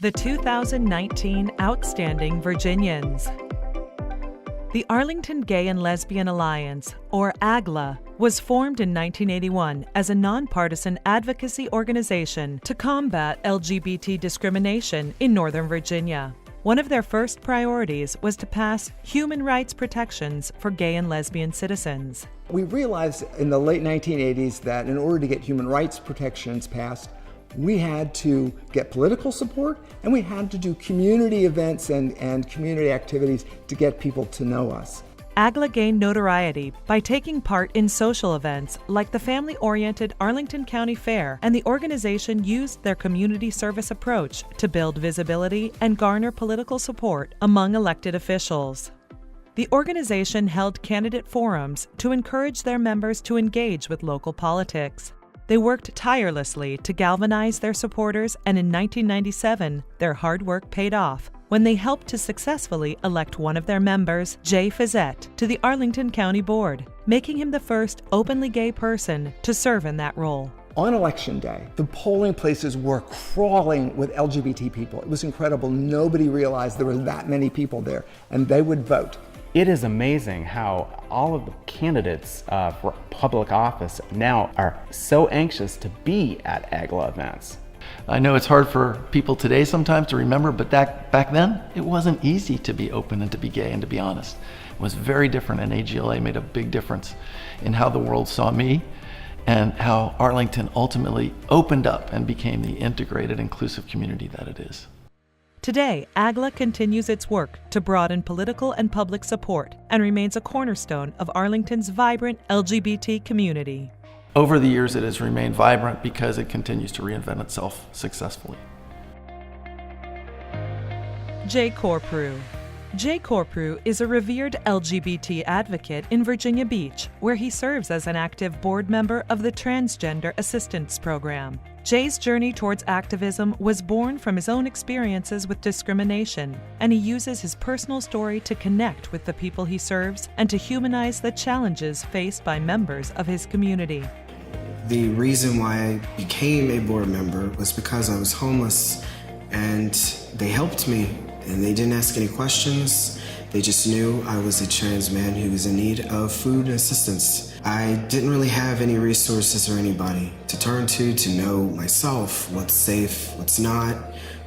The 2019 Outstanding Virginians. The Arlington Gay and Lesbian Alliance, or AGLA, was formed in 1981 as a nonpartisan advocacy organization to combat LGBT discrimination in Northern Virginia. One of their first priorities was to pass human rights protections for gay and lesbian citizens. We realized in the late 1980s that in order to get human rights protections passed, we had to get political support and we had to do community events and community activities to get people to know us. AGLA gained notoriety by taking part in social events like the family-oriented Arlington County Fair, and the organization used their community service approach to build visibility and garner political support among elected officials. The organization held candidate forums to encourage their members to engage with local politics. They worked tirelessly to galvanize their supporters, and in 1997, their hard work paid off when they helped to successfully elect one of their members, Jay Lissette, to the Arlington County Board, making him the first openly gay person to serve in that role. On election day, the polling places were crawling with LGBT people. It was incredible. Nobody realized there were that many people there, and they would vote. It is amazing how all of the candidates for public office now are so anxious to be at AGLA events. I know it's hard for people today sometimes to remember, but back then, it wasn't easy to be open and to be gay and to be honest. It was very different, and AGLA made a big difference in how the world saw me and how Arlington ultimately opened up and became the integrated, inclusive community that it is. Today, AGLA continues its work to broaden political and public support and remains a cornerstone of Arlington's vibrant LGBT community. Over the years, it has remained vibrant because it continues to reinvent itself successfully. Jay Corprew. Jay Corprew is a revered LGBT advocate in Virginia Beach, where he serves as an active board member of the Transgender Assistance Program. Jay's journey towards activism was born from his own experiences with discrimination, and he uses his personal story to connect with the people he serves and to humanize the challenges faced by members of his community. The reason why I became a board member was because I was homeless, and they helped me, and they didn't ask any questions. They just knew I was a trans man who was in need of food and assistance. I didn't really have any resources or anybody to turn to know myself, what's safe, what's not,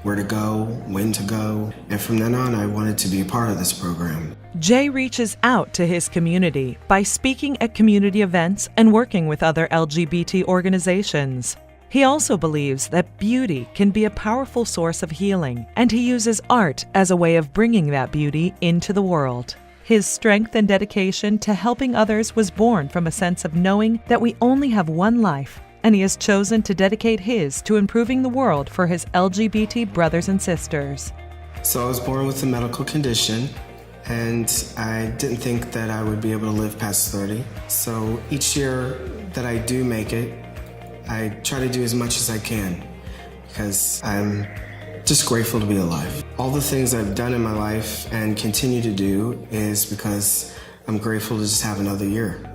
where to go, when to go. And from then on, I wanted to be a part of this program. Jay reaches out to his community by speaking at community events and working with other LGBT organizations. He also believes that beauty can be a powerful source of healing, and he uses art as a way of bringing that beauty into the world. His strength and dedication to helping others was born from a sense of knowing that we only have one life, and he has chosen to dedicate his to improving the world for his LGBT brothers and sisters. So I was born with a medical condition, and I didn't think that I would be able to live past 30. So each year that I do make it, I try to do as much as I can because I'm just grateful to be alive. All the things I've done in my life and continue to do is because I'm grateful to just have another year.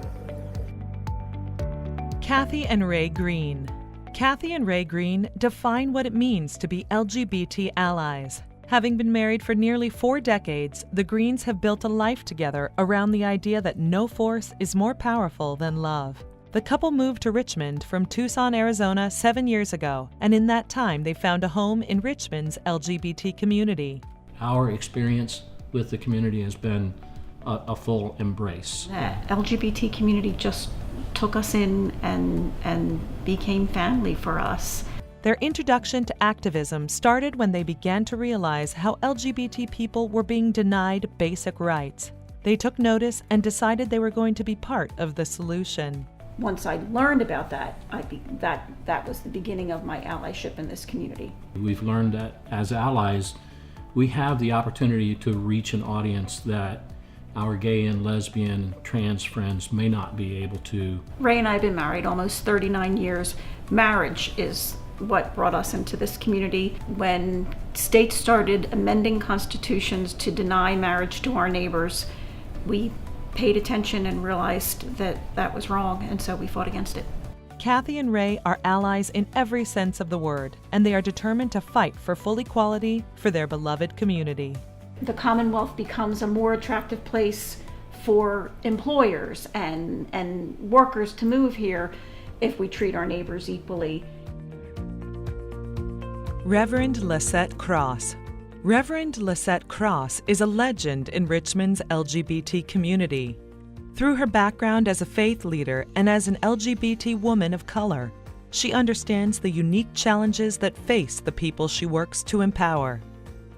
Kathy and Ray Green. Kathy and Ray Green define what it means to be LGBT allies. Having been married for nearly 4 decades, the Greens have built a life together around the idea that no force is more powerful than love. The couple moved to Richmond from Tucson, Arizona 7 years ago, and in that time they found a home in Richmond's LGBT community. Our experience with the community has been a full embrace. The LGBT community just took us in and became family for us. Their introduction to activism started when they began to realize how LGBT people were being denied basic rights. They took notice and decided they were going to be part of the solution. Once I learned about that, that was the beginning of my allyship in this community. We've learned that as allies, we have the opportunity to reach an audience that our gay and lesbian trans friends may not be able to. Ray and I have been married almost 39 years. Marriage is what brought us into this community. When states started amending constitutions to deny marriage to our neighbors, we paid attention and realized that that was wrong, and so we fought against it. Kathy and Ray are allies in every sense of the word, and they are determined to fight for full equality for their beloved community. The Commonwealth becomes a more attractive place for employers and workers to move here if we treat our neighbors equally. Reverend Lissette Kraus. Reverend Lissette Kraus is a legend in Richmond's LGBT community. Through her background as a faith leader and as an LGBT woman of color, she understands the unique challenges that face the people she works to empower.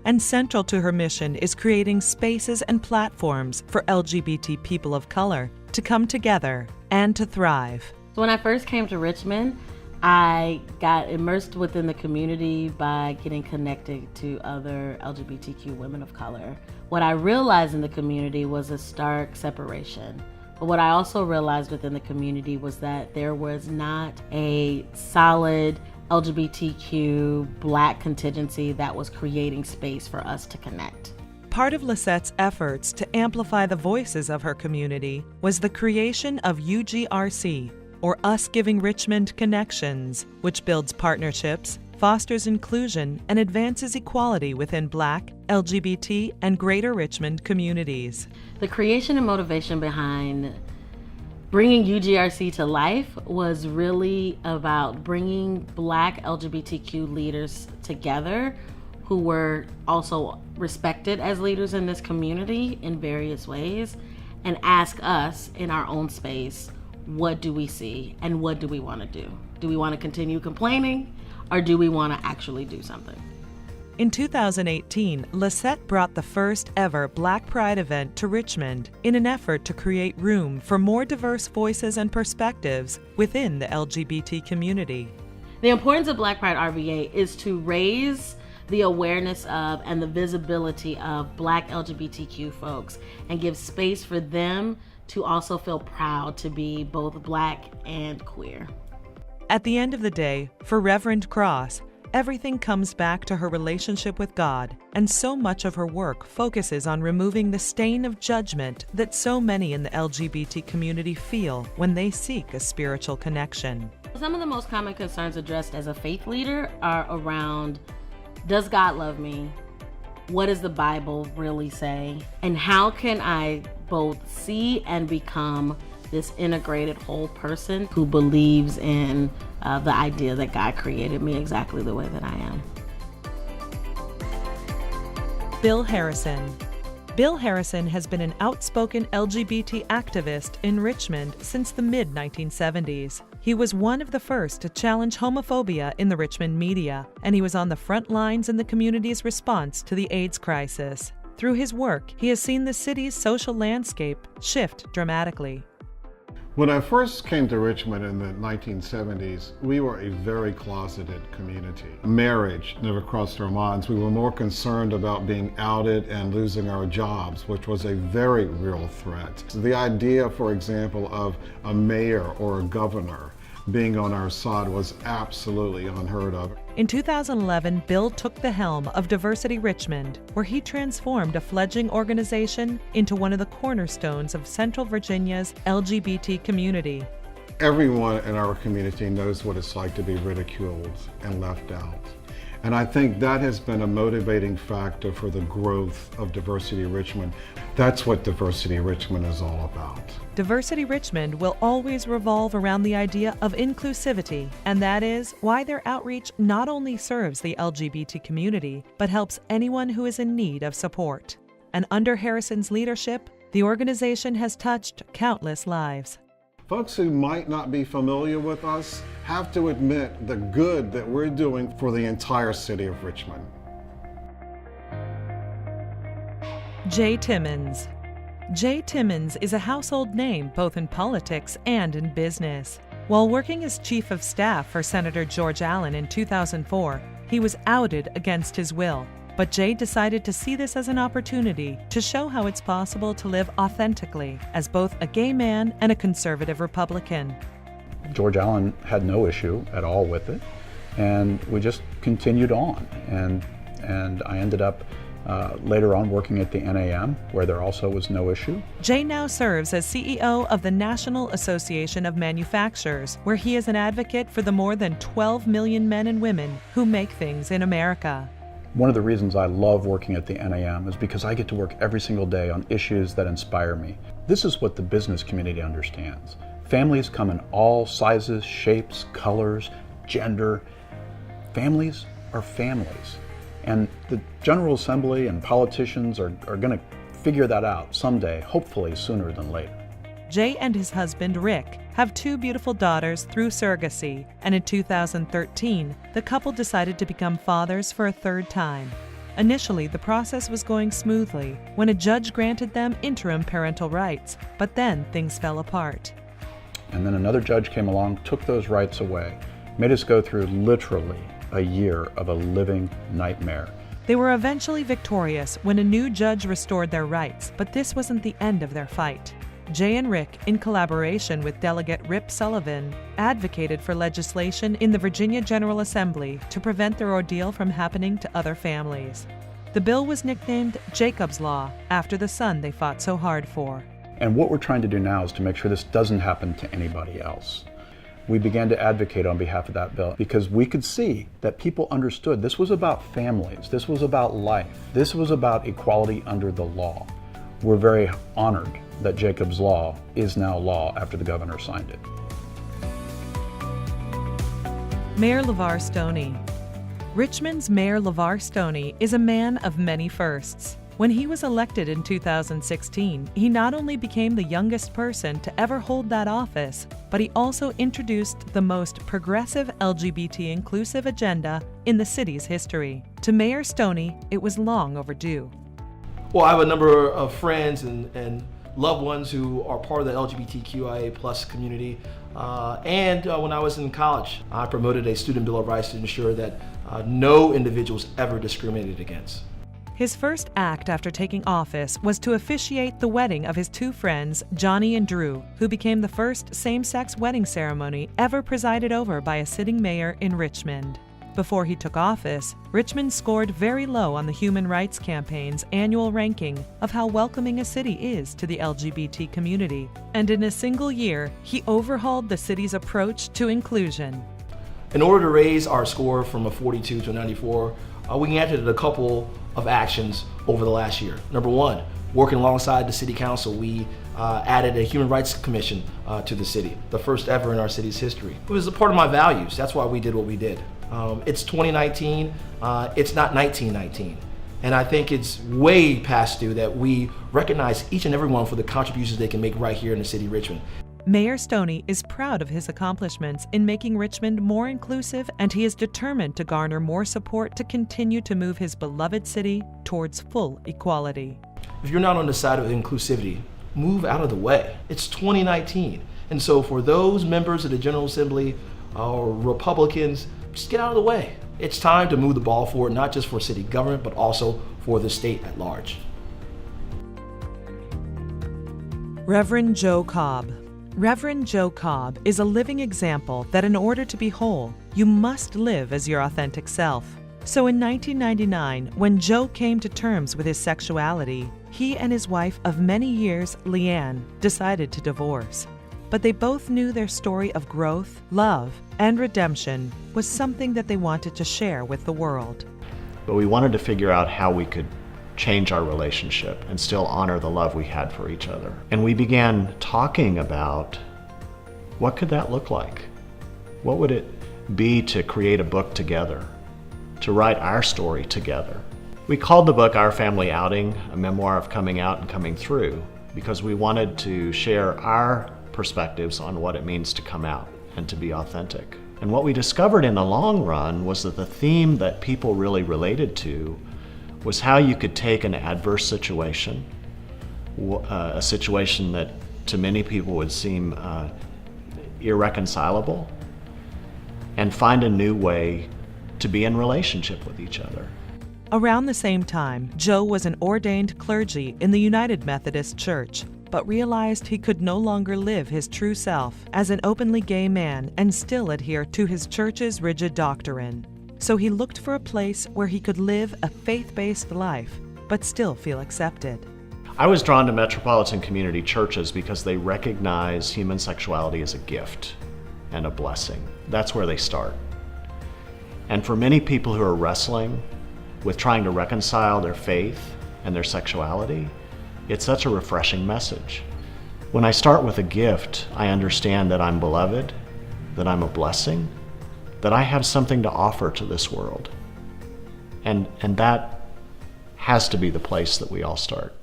And central to her mission is creating spaces and platforms for LGBT people of color to come together and to thrive. So when I first came to Richmond, I got immersed within the community by getting connected to other LGBTQ women of color. What I realized in the community was a stark separation. But what I also realized within the community was that there was not a solid LGBTQ Black contingency that was creating space for us to connect. Part of Lissette's efforts to amplify the voices of her community was the creation of UGRC, or Us Giving Richmond Connections, which builds partnerships, fosters inclusion, and advances equality within Black, LGBT, and Greater Richmond communities. The creation and motivation behind bringing UGRC to life was really about bringing Black LGBTQ leaders together who were also respected as leaders in this community in various ways, and ask us in our own space, what do we see and what do we want to do? Do we want to continue complaining, or do we want to actually do something? In 2018, Lissette brought the first ever Black Pride event to Richmond in an effort to create room for more diverse voices and perspectives within the LGBT community. The importance of Black Pride RVA is to raise the awareness of and the visibility of Black LGBTQ folks and give space for them to also feel proud to be both Black and queer. At the end of the day, for Reverend Kraus, everything comes back to her relationship with God, and so much of her work focuses on removing the stain of judgment that so many in the LGBT community feel when they seek a spiritual connection. Some of the most common concerns addressed as a faith leader are around, does God love me? What does the Bible really say? And how can I both see and become this integrated whole person who believes in the idea that God created me exactly the way that I am? Bill Harrison. Bill Harrison has been an outspoken LGBT activist in Richmond since the mid-1970s. He was one of the first to challenge homophobia in the Richmond media, and he was on the front lines in the community's response to the AIDS crisis. Through his work, he has seen the city's social landscape shift dramatically. When I first came to Richmond in the 1970s, we were a very closeted community. Marriage never crossed our minds. We were more concerned about being outed and losing our jobs, which was a very real threat. The idea, for example, of a mayor or a governor being on our side was absolutely unheard of. In 2011, Bill took the helm of Diversity Richmond, where he transformed a fledgling organization into one of the cornerstones of Central Virginia's LGBT community. Everyone in our community knows what it's like to be ridiculed and left out. And I think that has been a motivating factor for the growth of Diversity Richmond. That's what Diversity Richmond is all about. Diversity Richmond will always revolve around the idea of inclusivity, and that is why their outreach not only serves the LGBT community, but helps anyone who is in need of support. And under Harrison's leadership, the organization has touched countless lives. Folks who might not be familiar with us have to admit the good that we're doing for the entire city of Richmond. J. Timmins. J. Timmins is a household name both in politics and in business. While working as chief of staff for Senator George Allen in 2004, he was outed against his will. But Jay decided to see this as an opportunity to show how it's possible to live authentically as both a gay man and a conservative Republican. George Allen had no issue at all with it, and we just continued on. And I ended up Later on, working at the NAM, where there also was no issue. Jay now serves as CEO of the National Association of Manufacturers, where he is an advocate for the more than 12 million men and women who make things in America. One of the reasons I love working at the NAM is because I get to work every single day on issues that inspire me. This is what the business community understands. Families come in all sizes, shapes, colors, gender. Families are families. And the General Assembly and politicians are going to figure that out someday, hopefully sooner than later. Jay and his husband, Rick, have 2 beautiful daughters through surrogacy, and in 2013, the couple decided to become fathers for a 3rd time. Initially, the process was going smoothly when a judge granted them interim parental rights, but then things fell apart. And then another judge came along, took those rights away, made us go through literally a year of a living nightmare. They were eventually victorious when a new judge restored their rights, but this wasn't the end of their fight. Jay and Rick, in collaboration with Delegate Rip Sullivan, advocated for legislation in the Virginia General Assembly to prevent their ordeal from happening to other families. The bill was nicknamed Jacob's Law, after the son they fought so hard for. And what we're trying to do now is to make sure this doesn't happen to anybody else. We began to advocate on behalf of that bill because we could see that people understood this was about families, this was about life, this was about equality under the law. We're very honored that Jacob's Law is now law after the governor signed it. Mayor Levar Stoney. Richmond's Mayor Levar Stoney is a man of many firsts. When he was elected in 2016, he not only became the youngest person to ever hold that office, but he also introduced the most progressive LGBT inclusive agenda in the city's history. To Mayor Stoney, it was long overdue. Well, I have a number of friends and loved ones who are part of the LGBTQIA plus community. When I was in college, I promoted a student bill of rights to ensure that no individual is ever discriminated against. His first act after taking office was to officiate the wedding of his 2 friends, Johnny and Drew, who became the first same-sex wedding ceremony ever presided over by a sitting mayor in Richmond. Before he took office, Richmond scored very low on the Human Rights Campaign's annual ranking of how welcoming a city is to the LGBT community. And in a single year, he overhauled the city's approach to inclusion. In order to raise our score from a 42 to a 94, we enacted a couple of actions over the last year. Number 1, working alongside the City Council, we added a Human Rights Commission to the city, the first ever in our city's history. It was a part of my values. That's why we did what we did. It's 2019, it's not 1919. And I think it's way past due that we recognize each and every one for the contributions they can make right here in the city of Richmond. Mayor Stoney is proud of his accomplishments in making Richmond more inclusive, and he is determined to garner more support to continue to move his beloved city towards full equality. If you're not on the side of inclusivity, move out of the way. It's 2019. And so for those members of the General Assembly or Republicans, just get out of the way. It's time to move the ball forward, not just for city government, but also for the state at large. Reverend Joe Cobb. Reverend Joe Cobb is a living example that in order to be whole, you must live as your authentic self. So in 1999, when Joe came to terms with his sexuality, he and his wife of many years, Leanne, decided to divorce. But they both knew their story of growth, love, and redemption was something that they wanted to share with the world. But we wanted to figure out how we could change our relationship and still honor the love we had for each other. And we began talking about what could that look like? What would it be to create a book together, to write our story together? We called the book Our Family Outing, a memoir of coming out and coming through, because we wanted to share our perspectives on what it means to come out and to be authentic. And what we discovered in the long run was that the theme that people really related to was how you could take an adverse situation, a situation that to many people would seem irreconcilable, and find a new way to be in relationship with each other. Around the same time, Joe was an ordained clergy in the United Methodist Church, but realized he could no longer live his true self as an openly gay man and still adhere to his church's rigid doctrine. So he looked for a place where he could live a faith-based life but still feel accepted. I was drawn to metropolitan community churches because they recognize human sexuality as a gift and a blessing. That's where they start. And for many people who are wrestling with trying to reconcile their faith and their sexuality, it's such a refreshing message. When I start with a gift, I understand that I'm beloved, that I'm a blessing, that I have something to offer to this world. And that has to be the place that we all start.